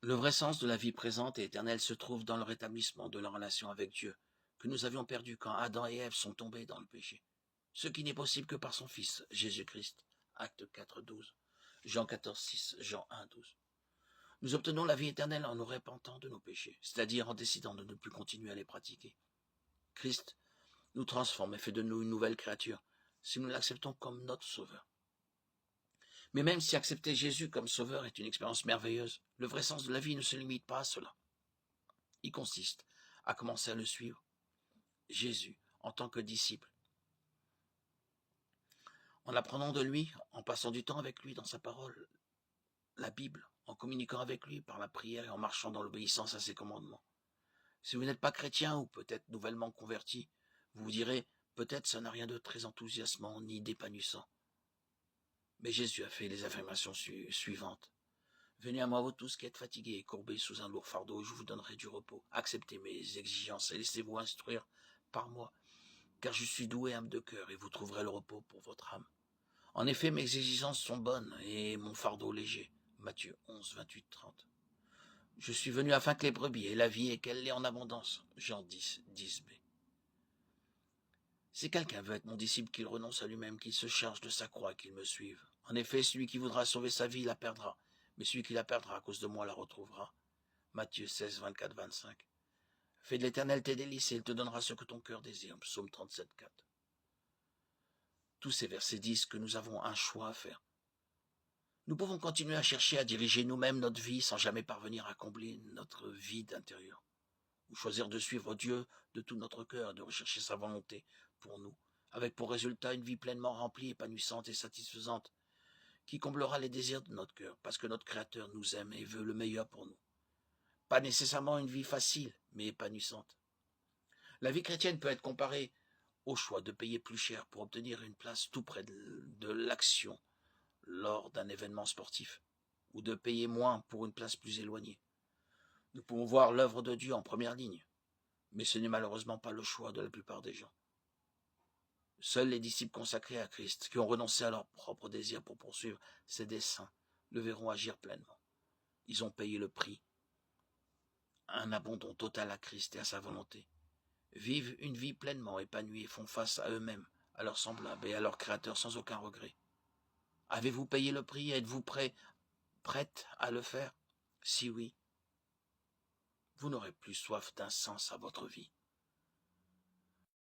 Le vrai sens de la vie présente et éternelle se trouve dans le rétablissement de la relation avec Dieu, que nous avions perdu quand Adam et Ève sont tombés dans le péché. Ce qui n'est possible que par son Fils, Jésus-Christ. Acte 4, 12. Jean 14, 6, Jean 1, 12. Nous obtenons la vie éternelle en nous repentant de nos péchés, c'est-à-dire en décidant de ne plus continuer à les pratiquer. Christ nous transforme et fait de nous une nouvelle créature, si nous l'acceptons comme notre Sauveur. Mais même si accepter Jésus comme Sauveur est une expérience merveilleuse, le vrai sens de la vie ne se limite pas à cela. Il consiste à commencer à le suivre, Jésus, en tant que disciple, en apprenant de lui, en passant du temps avec lui dans sa parole, la Bible, en communiquant avec lui par la prière et en marchant dans l'obéissance à ses commandements. Si vous n'êtes pas chrétien ou peut-être nouvellement converti, vous vous direz, peut-être ça n'a rien de très enthousiasmant ni d'épanouissant. Mais Jésus a fait les affirmations suivantes. Venez à moi, vous tous qui êtes fatigués et courbés sous un lourd fardeau, je vous donnerai du repos. Acceptez mes exigences et laissez-vous instruire par moi, car je suis doux et humble de cœur et vous trouverez le repos pour votre âme. En effet, mes exigences sont bonnes et mon fardeau léger. Matthieu 11, 28, 30. Je suis venu afin que les brebis aient la vie et qu'elle l'ait en abondance. Jean 10, 10b. Si quelqu'un veut être mon disciple, qu'il renonce à lui-même, qu'il se charge de sa croix et qu'il me suive. En effet, celui qui voudra sauver sa vie la perdra, mais celui qui la perdra à cause de moi la retrouvera. Matthieu 16, 24, 25. Fais de l'Éternel tes délices et il te donnera ce que ton cœur désire. Psaume 37, 4. Tous ces versets disent que nous avons un choix à faire. Nous pouvons continuer à chercher à diriger nous-mêmes notre vie sans jamais parvenir à combler notre vide intérieur. Ou choisir de suivre Dieu de tout notre cœur et de rechercher sa volonté pour nous, avec pour résultat une vie pleinement remplie, épanouissante et satisfaisante, qui comblera les désirs de notre cœur, parce que notre Créateur nous aime et veut le meilleur pour nous. Pas nécessairement une vie facile, mais épanouissante. La vie chrétienne peut être comparée au choix de payer plus cher pour obtenir une place tout près de l'action lors d'un événement sportif, ou de payer moins pour une place plus éloignée. Nous pouvons voir l'œuvre de Dieu en première ligne, mais ce n'est malheureusement pas le choix de la plupart des gens. Seuls les disciples consacrés à Christ, qui ont renoncé à leurs propres désirs pour poursuivre ses desseins, le verront agir pleinement. Ils ont payé le prix, un abandon total à Christ et à sa volonté. Vivent une vie pleinement épanouie et font face à eux-mêmes, à leurs semblables et à leur Créateur sans aucun regret. Avez-vous payé le prix et êtes-vous prête à le faire? Si oui, vous n'aurez plus soif d'un sens à votre vie.